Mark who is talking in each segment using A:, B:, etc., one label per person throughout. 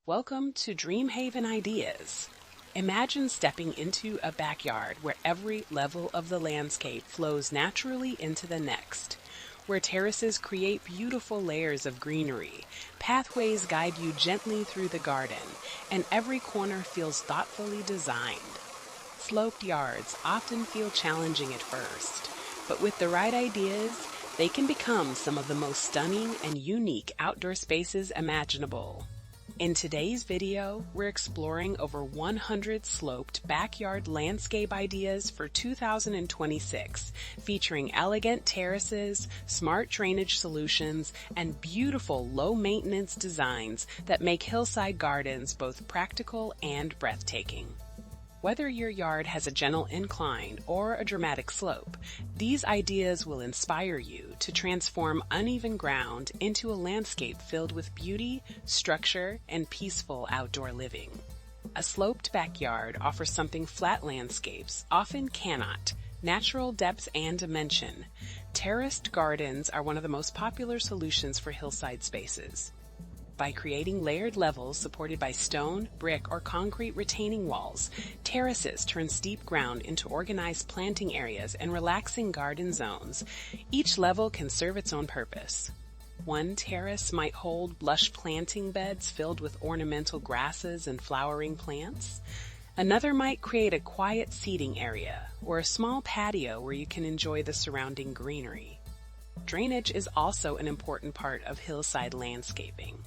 A: Welcome to DreamHaven Ideas. Imagine stepping into a backyard where every level of the landscape flows naturally into the next, where terraces create beautiful layers of greenery, pathways guide you gently through the garden, and every corner feels thoughtfully designed. Sloped yards often feel challenging at first, but with the right ideas, they can become some of the most stunning and unique outdoor spaces imaginable. In today's video, we're exploring over 100 sloped backyard landscape ideas for 2026, featuring elegant terraces, smart drainage solutions, and beautiful low-maintenance designs that make hillside gardens both practical and breathtaking. Whether your yard has a gentle incline or a dramatic slope, these ideas will inspire you to transform uneven ground into a landscape filled with beauty, structure, and peaceful outdoor living. A sloped backyard offers something flat landscapes often cannot: natural depth and dimension. Terraced gardens are one of the most popular solutions for hillside spaces. By creating layered levels supported by stone, brick, or concrete retaining walls, terraces turn steep ground into organized planting areas and relaxing garden zones. Each level can serve its own purpose. One terrace might hold lush planting beds filled with ornamental grasses and flowering plants. Another might create a quiet seating area or a small patio where you can enjoy the surrounding greenery. Drainage is also an important part of hillside landscaping.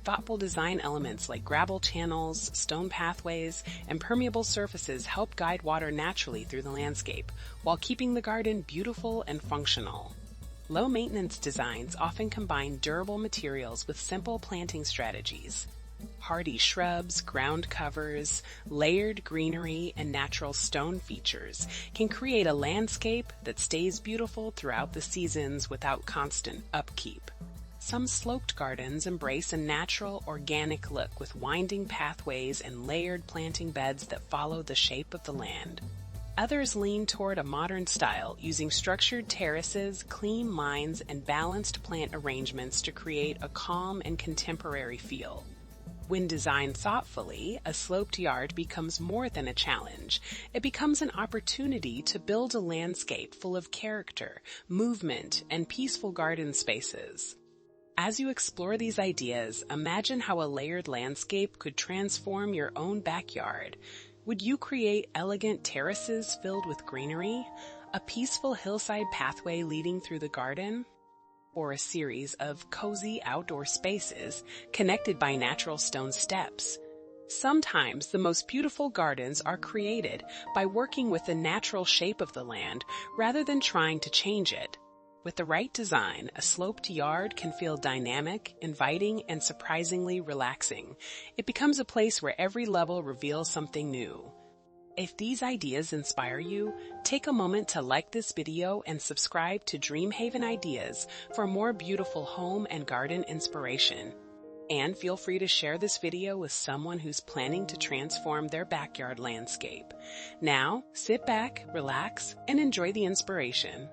A: Thoughtful design elements like gravel channels, stone pathways, and permeable surfaces help guide water naturally through the landscape, while keeping the garden beautiful and functional. Low-maintenance designs often combine durable materials with simple planting strategies. Hardy shrubs, ground covers, layered greenery, and natural stone features can create a landscape that stays beautiful throughout the seasons without constant upkeep. Some sloped gardens embrace a natural, organic look with winding pathways and layered planting beds that follow the shape of the land. Others lean toward a modern style, using structured terraces, clean lines, and balanced plant arrangements to create a calm and contemporary feel. When designed thoughtfully, a sloped yard becomes more than a challenge. It becomes an opportunity to build a landscape full of character, movement, and peaceful garden spaces. As you explore these ideas, imagine how a layered landscape could transform your own backyard. Would you create elegant terraces filled with greenery, a peaceful hillside pathway leading through the garden, or a series of cozy outdoor spaces connected by natural stone steps? Sometimes the most beautiful gardens are created by working with the natural shape of the land rather than trying to change it. With the right design, a sloped yard can feel dynamic, inviting, and surprisingly relaxing. It becomes a place where every level reveals something new. If these ideas inspire you, take a moment to like this video and subscribe to DreamHaven Ideas for more beautiful home and garden inspiration. And feel free to share this video with someone who's planning to transform their backyard landscape. Now, sit back, relax, and enjoy the inspiration.